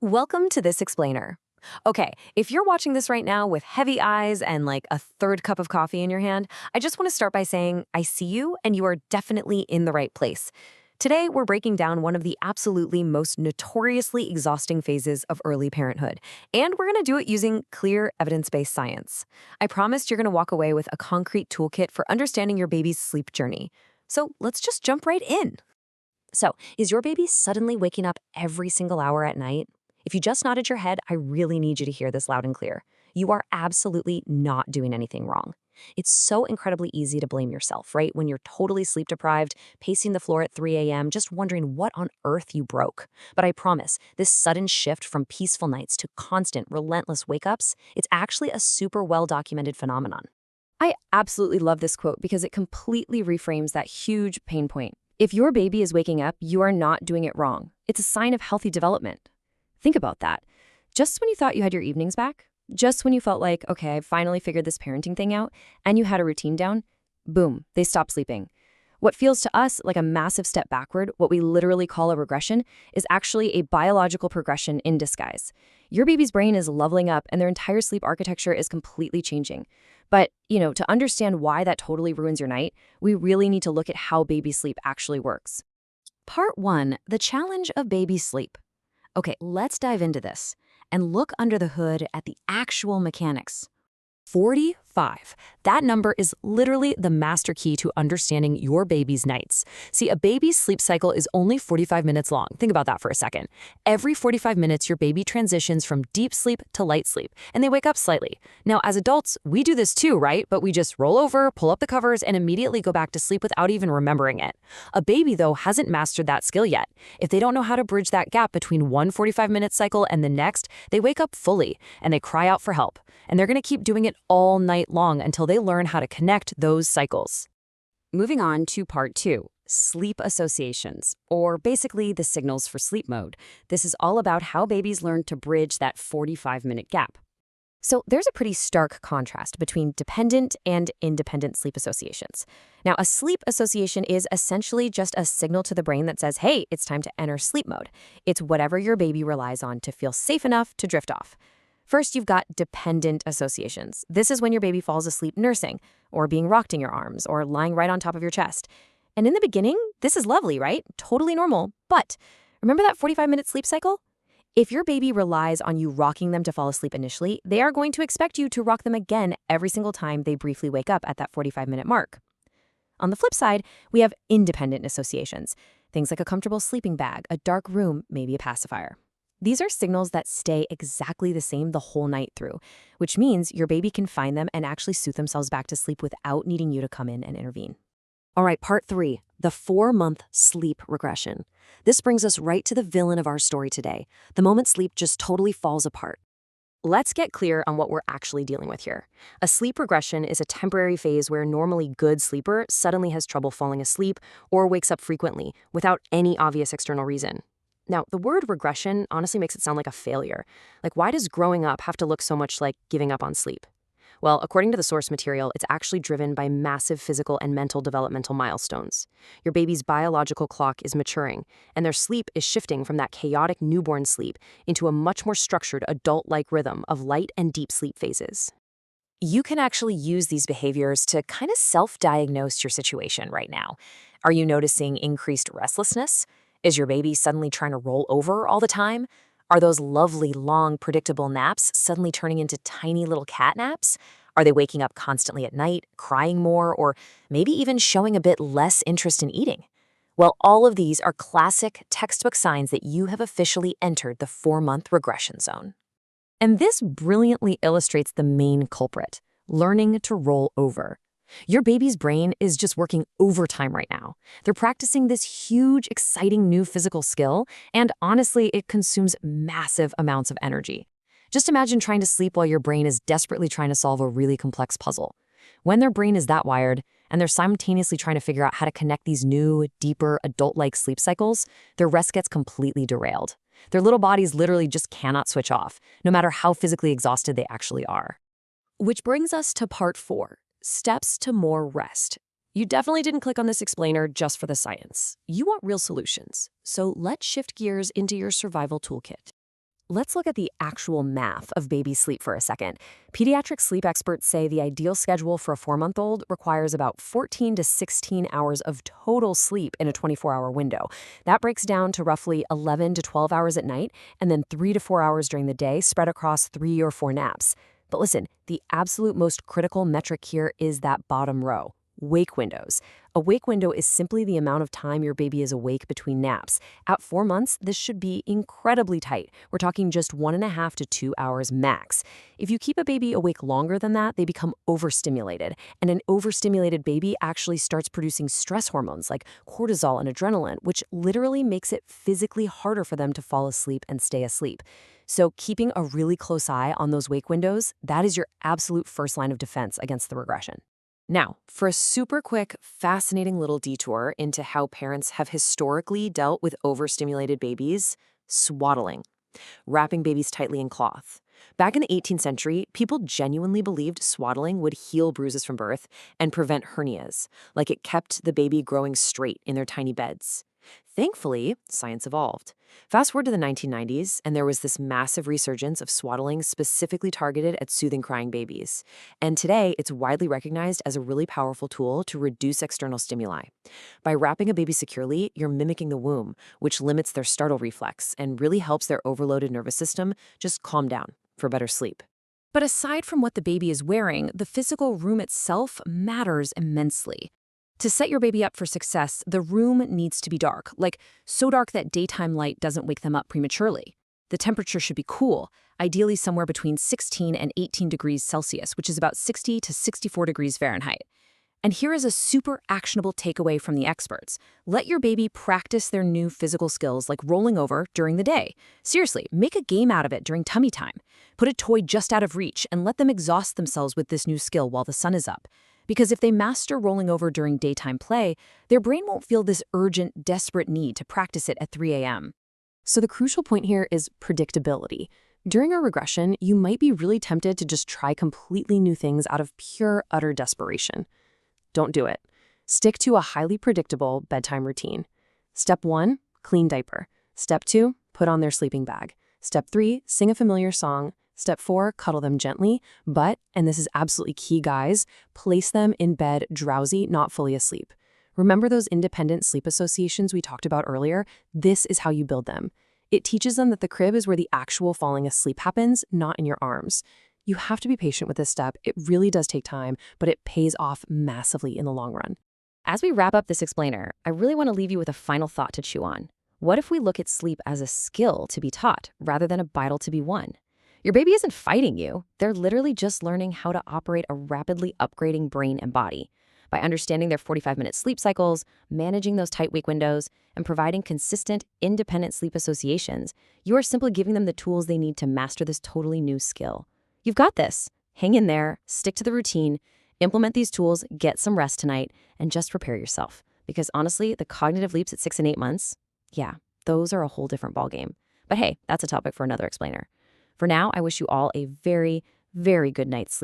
Welcome to This Explainer. Okay, if you're watching this right now with heavy eyes and like a third cup of coffee in your hand, I just want to start by saying I see you and you are definitely in the right place. Today, we're breaking down one of the absolutely most notoriously exhausting phases of early parenthood, and we're going to do it using clear, evidence-based science. I promised you're going to walk away with a concrete toolkit for understanding your baby's sleep journey. So let's just jump right in. So, is your baby suddenly waking up every single hour at night? If you just nodded your head, I really need you to hear this loud and clear. You are absolutely not doing anything wrong. It's so incredibly easy to blame yourself, right? When you're totally sleep deprived, pacing the floor at 3 a.m., just wondering what on earth you broke. But I promise, this sudden shift from peaceful nights to constant, relentless wake-ups, it's actually a super well-documented phenomenon. I absolutely love this quote because it completely reframes that huge pain point. If your baby is waking up, you are not doing it wrong. It's a sign of healthy development. Think about that. Just when you thought you had your evenings back, just when you felt like, okay, I finally figured this parenting thing out, and you had a routine down, boom, they stopped sleeping. What feels to us like a massive step backward, what we literally call a regression, is actually a biological progression in disguise. Your baby's brain is leveling up and their entire sleep architecture is completely changing. But, to understand why that totally ruins your night, we really need to look at how baby sleep actually works. Part 1, the challenge of baby sleep. Okay, let's dive into this and look under the hood at the actual mechanics. 45. That number is literally the master key to understanding your baby's nights. See, a baby's sleep cycle is only 45 minutes long. Think about that for a second. Every 45 minutes, your baby transitions from deep sleep to light sleep, and they wake up slightly. Now, as adults, we do this too, right? But we just roll over, pull up the covers, and immediately go back to sleep without even remembering it. A baby, though, hasn't mastered that skill yet. If they don't know how to bridge that gap between one 45-minute cycle and the next, they wake up fully, and they cry out for help. And they're going to keep doing it all night long until they learn how to connect those cycles. Moving on to part 2, sleep associations, or basically the signals for sleep mode. This is all about how babies learn to bridge that 45-minute gap. So there's a pretty stark contrast between dependent and independent sleep associations. Now, a sleep association is essentially just a signal to the brain that says, hey, it's time to enter sleep mode. It's whatever your baby relies on to feel safe enough to drift off. First, you've got dependent associations. This is when your baby falls asleep nursing, or being rocked in your arms, or lying right on top of your chest. And in the beginning, this is lovely, right? Totally normal. But remember that 45-minute sleep cycle? If your baby relies on you rocking them to fall asleep initially, they are going to expect you to rock them again every single time they briefly wake up at that 45-minute mark. On the flip side, we have independent associations. Things like a comfortable sleeping bag, a dark room, maybe a pacifier. These are signals that stay exactly the same the whole night through, which means your baby can find them and actually soothe themselves back to sleep without needing you to come in and intervene. All right, part 3, the 4-month sleep regression. This brings us right to the villain of our story today, the moment sleep just totally falls apart. Let's get clear on what we're actually dealing with here. A sleep regression is a temporary phase where a normally good sleeper suddenly has trouble falling asleep or wakes up frequently without any obvious external reason. Now, the word regression honestly makes it sound like a failure. Like, why does growing up have to look so much like giving up on sleep? Well, according to the source material, it's actually driven by massive physical and mental developmental milestones. Your baby's biological clock is maturing, and their sleep is shifting from that chaotic newborn sleep into a much more structured adult-like rhythm of light and deep sleep phases. You can actually use these behaviors to kind of self-diagnose your situation right now. Are you noticing increased restlessness? Is your baby suddenly trying to roll over all the time? Are those lovely, long, predictable naps suddenly turning into tiny little cat naps? Are they waking up constantly at night, crying more, or maybe even showing a bit less interest in eating? Well, all of these are classic textbook signs that you have officially entered the 4-month regression zone. And this brilliantly illustrates the main culprit, learning to roll over. Your baby's brain is just working overtime right now. They're practicing this huge, exciting new physical skill, and honestly, it consumes massive amounts of energy. Just imagine trying to sleep while your brain is desperately trying to solve a really complex puzzle. When their brain is that wired, and they're simultaneously trying to figure out how to connect these new, deeper, adult-like sleep cycles, their rest gets completely derailed. Their little bodies literally just cannot switch off, no matter how physically exhausted they actually are. Which brings us to part 4. Steps to more rest. You definitely didn't click on this explainer just for the science. You want real solutions. So let's shift gears into your survival toolkit. let's look at the actual math of baby sleep for a second. Pediatric sleep experts say the ideal schedule for a 4-month-old requires about 14 to 16 hours of total sleep in a 24-hour window. That breaks down to roughly 11 to 12 hours at night, and then 3 to 4 hours during the day spread across 3 or 4 naps. But listen, the absolute most critical metric here is that bottom row. Wake windows. A wake window is simply the amount of time your baby is awake between naps. At 4 months, this should be incredibly tight. We're talking just 1.5 to 2 hours max. If you keep a baby awake longer than that, they become overstimulated. And an overstimulated baby actually starts producing stress hormones like cortisol and adrenaline, which literally makes it physically harder for them to fall asleep and stay asleep. So keeping a really close eye on those wake windows, that is your absolute first line of defense against the regression. Now, for a super quick, fascinating little detour into how parents have historically dealt with overstimulated babies, swaddling, wrapping babies tightly in cloth. Back in the 18th century, people genuinely believed swaddling would heal bruises from birth and prevent hernias, like it kept the baby growing straight in their tiny beds. Thankfully, science evolved. Fast forward to the 1990s, and there was this massive resurgence of swaddling specifically targeted at soothing crying babies. And today, it's widely recognized as a really powerful tool to reduce external stimuli. By wrapping a baby securely, you're mimicking the womb, which limits their startle reflex and really helps their overloaded nervous system just calm down for better sleep. But aside from what the baby is wearing, the physical room itself matters immensely. To set your baby up for success, the room needs to be dark, like so dark that daytime light doesn't wake them up prematurely. The temperature should be cool, ideally somewhere between 16 and 18 degrees Celsius, which is about 60 to 64 degrees Fahrenheit. And here is a super actionable takeaway from the experts. Let your baby practice their new physical skills like rolling over during the day. Seriously, make a game out of it during tummy time. Put a toy just out of reach and let them exhaust themselves with this new skill while the sun is up. Because if they master rolling over during daytime play, their brain won't feel this urgent, desperate need to practice it at 3 a.m. So the crucial point here is predictability. During a regression, you might be really tempted to just try completely new things out of pure, utter desperation. Don't do it. Stick to a highly predictable bedtime routine. Step 1, clean diaper. Step 2, put on their sleeping bag. Step 3, sing a familiar song. Step 4, cuddle them gently, but, and this is absolutely key, guys, place them in bed drowsy, not fully asleep. Remember those independent sleep associations we talked about earlier? This is how you build them. It teaches them that the crib is where the actual falling asleep happens, not in your arms. You have to be patient with this step. It really does take time, but it pays off massively in the long run. As we wrap up this explainer, I really want to leave you with a final thought to chew on. What if we look at sleep as a skill to be taught rather than a battle to be won? Your baby isn't fighting you. They're literally just learning how to operate a rapidly upgrading brain and body. By understanding their 45-minute sleep cycles, managing those tight wake windows, and providing consistent, independent sleep associations, you are simply giving them the tools they need to master this totally new skill. You've got this. Hang in there, stick to the routine, implement these tools, get some rest tonight, and just prepare yourself. Because honestly, the cognitive leaps at 6 and 8 months, yeah, those are a whole different ballgame. But hey, that's a topic for another explainer. For now, I wish you all a very, very good night's sleep.